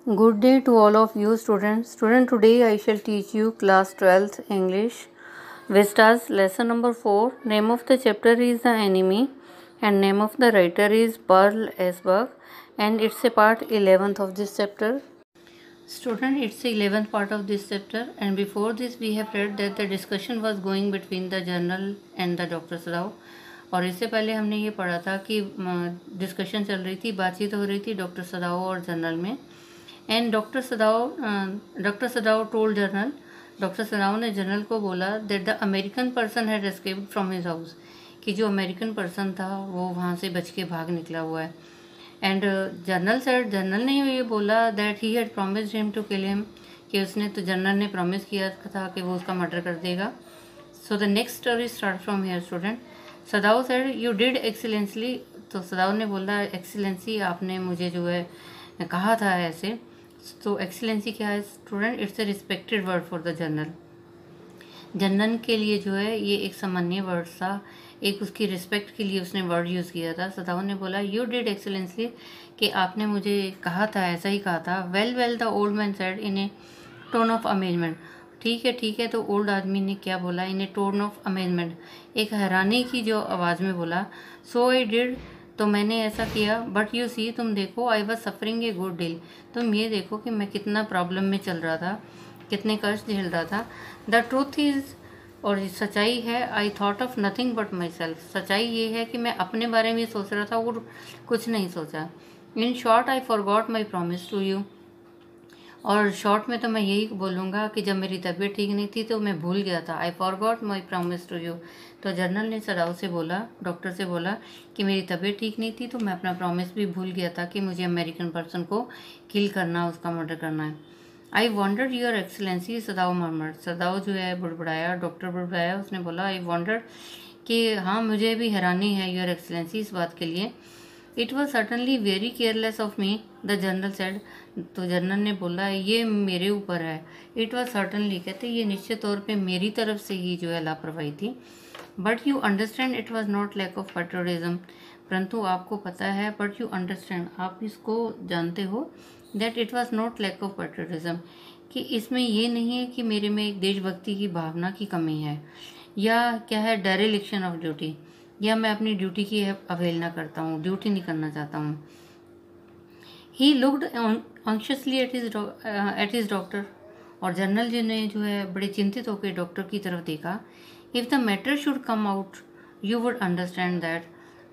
Good day to all of you students. Today I shall teach you class 12th English Vistas lesson number 4. Name of the chapter is The Enemy and name of the writer is Pearl Esberg and it's a part 11th of this chapter. Student, it's the 11th part of this chapter, and before this we have read that the discussion was going between the journal and the Dr. Sadao. और इससे पहले हमने ये पढ़ा था कि discussion चल रही थी, बातचीत हो रही थी डॉक्टर सदाओ और जर्नल में. And doctor Sadao told journal, doctor Sadao ने जर्नल को बोला that the American person had escaped from his house, कि जो अमेरिकन पर्सन था वो वहाँ से बच के भाग निकला हुआ है. एंड जर्नल ने ये बोला that he had promised him to kill him, कि उसने तो जर्नल ने प्रॉमिस किया था कि वो उसका मर्डर कर देगा. So the next story start from here student. Sadao said you did excellently, तो सदाओ ने बोला एक्सीलेंसी आपने मुझे जो है कहा था ऐसे. तो एक्सीलेंसी क्या है student? It's a respected word for the journal. Journal के लिए जो है ये एक सामान्य वर्ड था, एक उसकी रिस्पेक्ट के लिए उसने वर्ड यूज़ किया था. सदाओ ने बोला यू डिड एक्सीलेंसली, कि आपने मुझे कहा था, ऐसा ही कहा था. Well the old man said in A tone of amazement. ठीक है. तो ओल्ड आदमी ने क्या बोला? इन ए टोन ऑफ अमेजमेंट, एक हैरानी की जो आवाज़ में बोला. सो आई डिड, तो मैंने ऐसा किया. बट यू सी, तुम देखो, I was suffering a good deal, तुम ये देखो कि मैं कितना प्रॉब्लम में चल रहा था, कितने कष्ट झेल रहा था. द ट्रूथ इज़, और सच्चाई है, I thought of nothing but my self, सच्चाई ये है कि मैं अपने बारे में सोच रहा था और कुछ नहीं सोचा. In short I forgot my promise to you, और शॉर्ट में तो मैं यही बोलूँगा कि जब मेरी तबीयत ठीक नहीं थी तो मैं भूल गया था. I forgot my promise to you. तो जर्नल ने सदाओ से बोला, डॉक्टर से बोला कि मेरी तबीयत ठीक नहीं थी तो मैं अपना प्रॉमिस भी भूल गया था कि मुझे अमेरिकन पर्सन को किल करना, उसका मर्डर करना है. I wondered your excellency, Sadao murmured, Sadao जो है बुड़बुड़ाया, डॉक्टर बुड़बुड़ाया. उसने बोला आई वॉन्डर्ड, कि हाँ मुझे भी हैरानी है योर एक्सीलेंसी इस बात के लिए. It was certainly very careless of me, the general said. तो जनरल ने बोला ये मेरे ऊपर है. इट वॉज सर्टनली, कहते ये निश्चित तौर पे मेरी तरफ से ही जो है लापरवाही थी. But you understand it was not lack of patriotism, परंतु आपको पता है, बट यू अंडरस्टैंड, आप इसको जानते हो, that it was not lack of patriotism, कि इसमें ये नहीं है कि मेरे में एक देशभक्ति की भावना की कमी है, या क्या है डेरिलिक्शन ऑफ ड्यूटी, या मैं अपनी ड्यूटी की अवहेलना करता हूँ, ड्यूटी नहीं करना चाहता हूँ. He looked anxiously at his doctor, और जनरल जी ने जो है बड़े चिंतित होकर डॉक्टर की तरफ देखा. If the matter should come out you would understand that,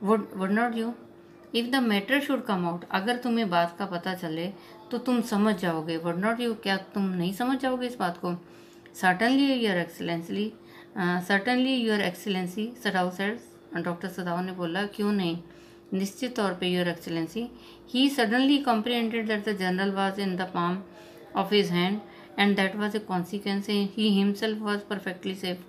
would not you? If the matter should come out, अगर तुम्हें बात का पता चले तो तुम समझ जाओगे. वुड नॉट यू, क्या तुम नहीं समझ जाओगे इस बात को? Certainly your excellency, Sadao said. Doctor Sadao ने बोला क्यों नहीं, निश्चित तौर पे your excellency. He suddenly comprehended that the general was in the palm of his hand and that was a consequence. He himself was perfectly safe.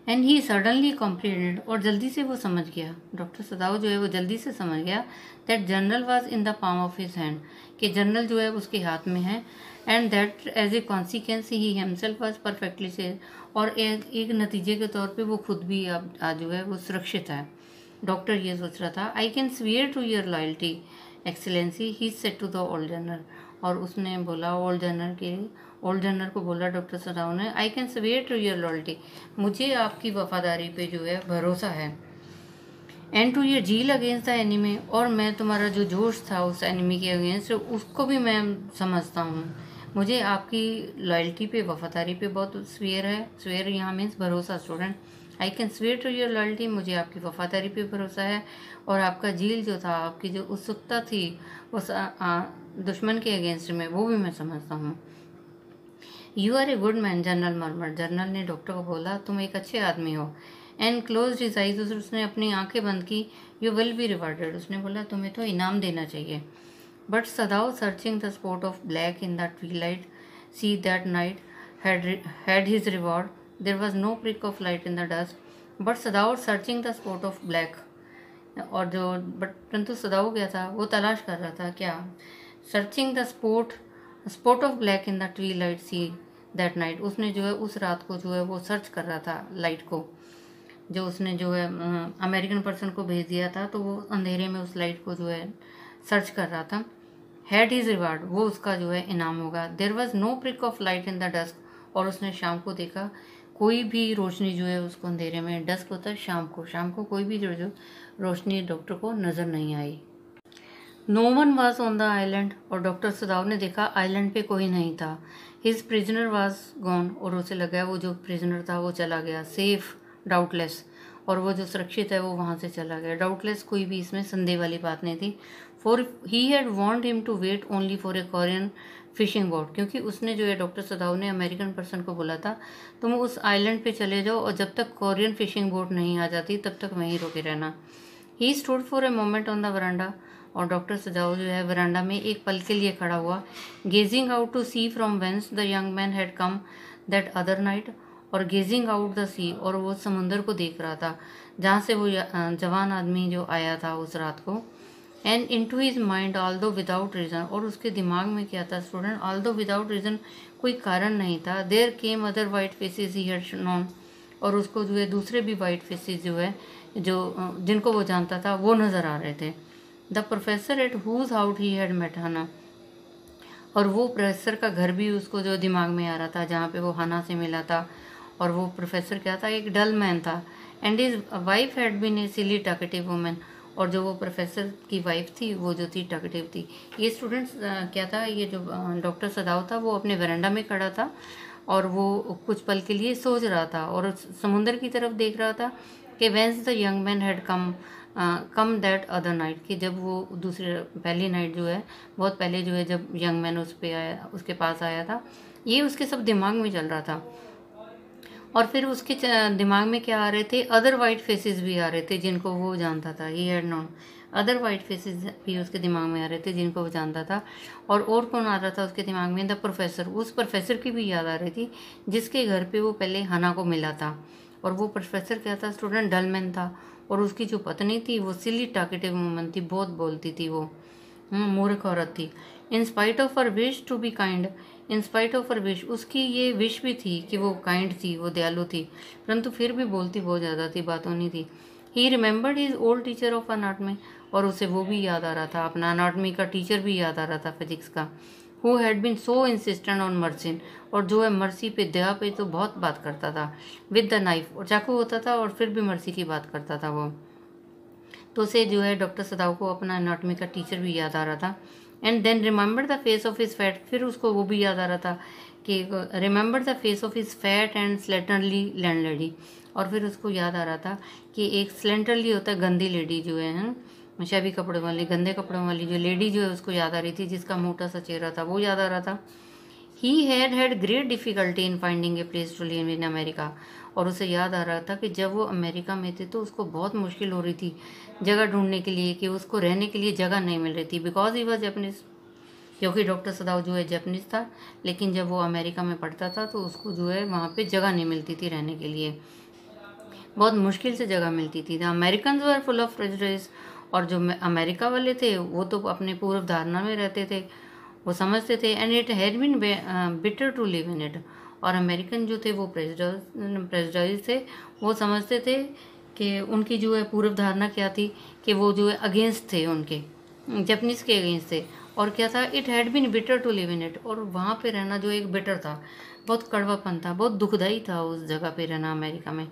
And he suddenly comprehended, और जल्दी से वो समझ गया, डॉक्टर सदाओ जो है वो जल्दी से समझ गया, that general was in the palm of his hand, कि जनरल जो है उसके हाथ में है. And that as a consequence he himself was perfectly safe, और एक नतीजे के तौर पे वो खुद भी आज जो है वो सुरक्षित है. डॉक्टर ये सोच रहा था. I can swear to your loyalty excellency, he said to the old general, और उसने बोला ओल्ड जनरल को बोला डॉक्टर सदाओ ने, I can swear to your loyalty, मुझे आपकी वफादारी पे जो है भरोसा है. And to your zeal against the enemy, और मैं तुम्हारा जो जोश था उस एनिमी के अगेंस्ट उसको भी मैं समझता हूँ. मुझे आपकी लॉयल्टी पे, वफादारी पे बहुत स्वेयर है. स्वेयर यहाँ मीन्स भरोसा student. I can swear to your loyalty, मुझे आपकी वफादारी पे भरोसा है. और आपका जील जो था, आपकी जो उत्सुकता थी उस दुश्मन के अगेंस्ट में, वो भी मैं समझता हूँ. You are a good man, general murmur, general ने डॉक्टर को बोला तुम एक अच्छे आदमी हो. एंड क्लोज हिज आइज, उसने अपनी आंखें बंद की. यू विल बी रिवार्डेड, उसने बोला तुम्हें तो इनाम देना चाहिए. But Sadao searching the spot of black in the twilight sea that night had his reward. There was no prick of light in the dusk, but Sadao searching the spot of black, और जो परंतु सदाओ क्या था, वो तलाश कर रहा था क्या, searching the spot of black in the twilight sea that night. उसने जो है उस रात को जो है वो सर्च कर रहा था लाइट को, जो उसने जो है अमेरिकन पर्सन को भेज दिया था, तो वो अंधेरे में उस लाइट को जो है सर्च कर रहा था. हैड हिज रिवार्ड, वो उसका जो है इनाम होगा। There was no prick of light in the dusk, और उसने शाम को देखा कोई भी रोशनी जो है उसको अंधेरे में, डस्क होता है शाम को कोई भी जो रोशनी डॉक्टर को नज़र नहीं आई। No one was on the island, और डॉक्टर सदाव ने देखा आइलैंड पे कोई नहीं था। हिज प्रिजनर वॉज गॉन, और उसे लगा वो जो प्रिजनर था वो चला गया। सेफ डाउटलेस, और वो जो सुरक्षित है वो वहाँ से चला गया। डाउटलेस कोई भी इसमें संदेह वाली बात नहीं थी। For he had want him to wait only for a Korean fishing boat, क्योंकि उसने जो है डॉक्टर सदाव ने अमेरिकन पर्सन को बोला था तुम उस आइलैंड पे चले जाओ और जब तक कोरियन फिशिंग बोट नहीं आ जाती तब तक वहीं रुके रहना। He stood for a moment on the वरांडा, और डॉक्टर सदाव जो है वरांडा में एक पल के लिए खड़ा हुआ। Gazing out to sea from whence the young man had come that other night, और गेजिंग आउट द सी, और वो समुंदर को देख रहा था जहाँ से वो जवान आदमी जो आया था उस रात को। And into his mind although without reason, और उसके दिमाग में क्या था स्टूडेंट, ऑल्दो विदाउट रीज़न, कोई कारण नहीं था। There came other white faces he had known, और उसको जो है दूसरे भी वाइट फेसेस जो है जो जिनको वो जानता था वो नज़र आ रहे थे। The professor at whose house he had met Hana, और वो प्रोफेसर का घर भी उसको जो दिमाग में आ रहा था जहाँ पे वो हना से मिला था। और वो प्रोफेसर क्या था, एक डल मैन था। And his wife had been a silly talkative woman, और जो वो प्रोफेसर की वाइफ थी वो जो थी टॉकेटिव थी। ये स्टूडेंट्स क्या था, ये जो डॉक्टर सदाव था वो अपने वरांडा में खड़ा था और वो कुछ पल के लिए सोच रहा था और समुंदर की तरफ देख रहा था कि whence the young man had come that other night, कि जब वो दूसरे पहली नाइट जो है बहुत पहले जो है जब यंग मैन उस पे आया, उसके पास आया था, ये उसके सब दिमाग में चल रहा था। और फिर उसके दिमाग में क्या आ रहे थे, अदर वाइट फेसेस भी आ रहे थे जिनको वो जानता था। He had known other white faces भी उसके दिमाग में आ रहे थे जिनको वो जानता था। और कौन आ रहा था उसके दिमाग में, द प्रोफेसर, उस प्रोफेसर की भी याद आ रही थी जिसके घर पे वो पहले हना को मिला था। और वो प्रोफेसर क्या था स्टूडेंट, डलमैन था। और उसकी जो पत्नी थी वो सिली टॉकेटिव वुमन थी, बहुत बोलती थी वो, मूर्ख औरत थी। In spite of her wish to be kind, in spite of her wish, उसकी ये विश भी थी कि वो काइंड थी, वो दयालु थी, परंतु फिर भी बोलती बहुत ज़्यादा थी, बातों नहीं थी। ही remembered his old teacher of anatomy, और उसे वो भी याद आ रहा था, अपना अनाटमी का टीचर भी याद आ रहा था फिजिक्स का, who had been so insistent on mercy, और जो है मर्सी पे, दया पे तो बहुत बात करता था। विद द नाइफ, और चाकू होता था और फिर भी मर्सी की बात करता था वो। तो उसे जो है डॉक्टर सदाव को अपना एनाटॉमी का टीचर भी याद आ रहा था। And then remember the face of his fat, फिर उसको वो भी याद आ रहा था कि remember the face of his fat and slenderly landlady, और फिर उसको याद आ रहा था कि एक स्लेंडरली होता है गंदी लेडी जो है शैबी कपड़ों वाली, गंदे कपड़ों वाली जो लेडी जो है उसको याद आ रही थी, जिसका मोटा सा चेहरा था वो याद आ रहा था। He had great difficulty in finding a place to live in America, और उसे याद आ रहा था कि जब वो अमेरिका में थे तो उसको बहुत मुश्किल हो रही थी जगह ढूंढने के लिए, कि उसको रहने के लिए जगह नहीं मिल रही थी, बिकॉज ही वॉज जैपनीज, क्योंकि डॉक्टर सदाव जो है जैपनीज था। लेकिन जब वो अमेरिका में पढ़ता था तो उसको जो है वहाँ पे जगह नहीं मिलती थी रहने के लिए, बहुत मुश्किल से जगह मिलती थी। The American were full of prejudice, और जो अमेरिका वाले थे वो तो अपने पूर्व धारणा में रहते थे, वो समझते थे। And it had been bitter to live in it, और अमेरिकन जो थे वो प्रेजुडाइज थे, वो समझते थे कि उनकी जो है पूर्व धारणा क्या थी कि वो जो है अगेंस्ट थे, उनके जैपनीज के अगेंस्ट थे। और क्या था, it had been bitter to live in it, और वहाँ पे रहना जो एक बिटर था, बहुत कड़वापन था, बहुत दुखदाई था उस जगह पे रहना अमेरिका में।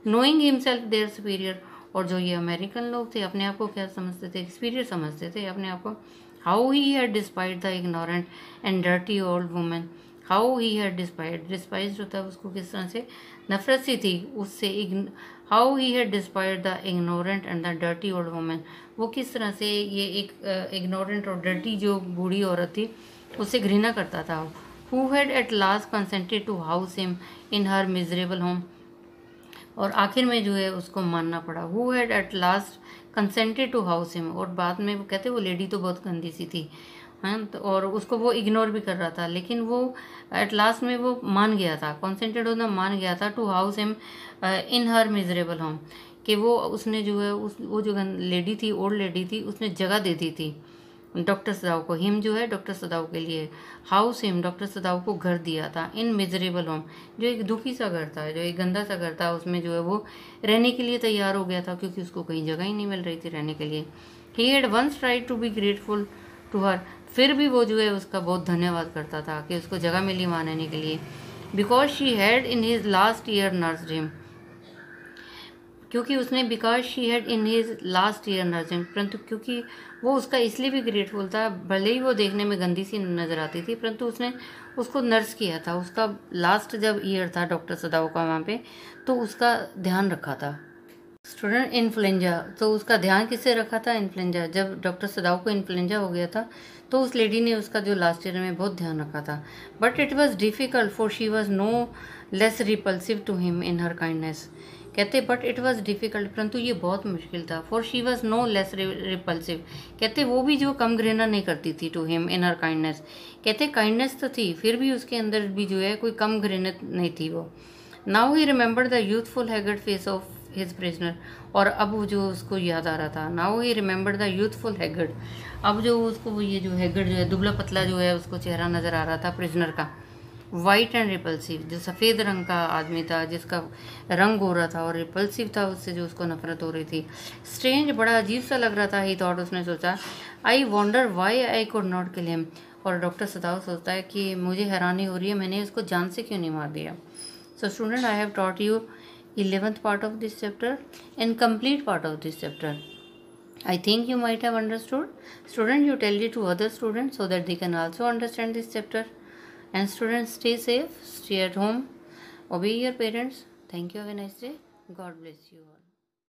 नोइंग हिमसेल्फ देयर सुपीरियर, और जो ये अमेरिकन लोग थे अपने आप को क्या समझते थे, एक्सपीरियर समझते थे अपने आप को। How he had despised the ignorant and dirty old women, how he had despise होता है उसको किस तरह से नफरत सी थी उससे। How he had despised the ignorant and the dirty old women, वो किस तरह से ये एक इग्नोरेंट और डर्टी जो बूढ़ी औरत थी उससे घृणा करता था। Who had at last consented to house him in her miserable home, और आखिर में जो है उसको मानना पड़ा। Who had at last consented to house him, और बाद में वो कहते वो लेडी तो बहुत गंदी सी थी, हाँ, तो और उसको वो इग्नोर भी कर रहा था, लेकिन वो एट लास्ट में वो मान गया था, कॉन्सेंट्रेट होना मान गया था, to house him in her miserable home, कि वो उसने जो है वो जो लेडी थी, ओल्ड लेडी थी, उसने जगह दे दी थी डॉक्टर सदाव को। हिम जो है डॉक्टर सदाव के लिए, हाउस हिम डॉक्टर सदाव को घर दिया था, इन मिजरेबल होम जो एक दुखी सा घर था, जो एक गंदा सा घर था, उसमें जो है वो रहने के लिए तैयार हो गया था क्योंकि उसको कहीं जगह ही नहीं मिल रही थी रहने के लिए। He had once tried to be grateful to her, फिर भी वो जो है उसका बहुत धन्यवाद करता था कि उसको जगह मिली वहाँ रहने के लिए। Because she had in his last year nursed him, क्योंकि उसने because she had in his last year nursed him, परंतु क्योंकि वो उसका इसलिए भी ग्रेटफुल था, भले ही वो देखने में गंदी सी नज़र आती थी, परंतु उसने उसको नर्स किया था। उसका लास्ट जब ईयर था डॉक्टर सदाव का वहाँ पे, तो उसका ध्यान रखा था। स्टूडेंट, इन्फ्लुएंजा, तो उसका ध्यान किससे रखा था? इन्फ्लुएंजा। जब डॉक्टर सदाव को इन्फ्लुएंजा हो गया था तो उस लेडी ने उसका जो लास्ट ईयर में बहुत ध्यान रखा था। But it was difficult for she was no less repulsive to him in her kindness. कहते बट इट वॉज डिफ़िकल्ट, परंतु ये बहुत मुश्किल था। For she was no less repulsive, कहते वो भी जो कम घृणा नहीं करती थी to him in her kindness. कहते काइंडनेस तो थी, फिर भी उसके अंदर भी जो है कोई कम घृणित नहीं थी वो। Now he remember the youthful haggard face of his prisoner, और अब वो जो उसको याद आ रहा था, now he remember the youthful haggard, अब जो उसको ये जो हैगर्ड जो है दुबला पतला जो है उसको चेहरा नज़र आ रहा था प्रिजनर का, वाइट एंड रिपल्सिव, जो सफ़ेद रंग का आदमी था जिसका रंग हो रहा था, और रिपल्सिव था उससे जो उसको नफरत हो रही थी। स्ट्रेंज, बड़ा अजीब सा लग रहा था। ही थॉट, उसने सोचा, I wonder why I could not kill him, और डॉक्टर सदाव सोचता है कि मुझे हैरानी हो रही है मैंने उसको जान से क्यों नहीं मार दिया। So student, I have taught you 11th part of this chapter and complete part of this chapter. I think you might have understood. Student, you tell it to other students so that they can also understand this chapter. And students, stay safe, stay at home, obey your parents. Thank you. Have a nice day. God bless you all.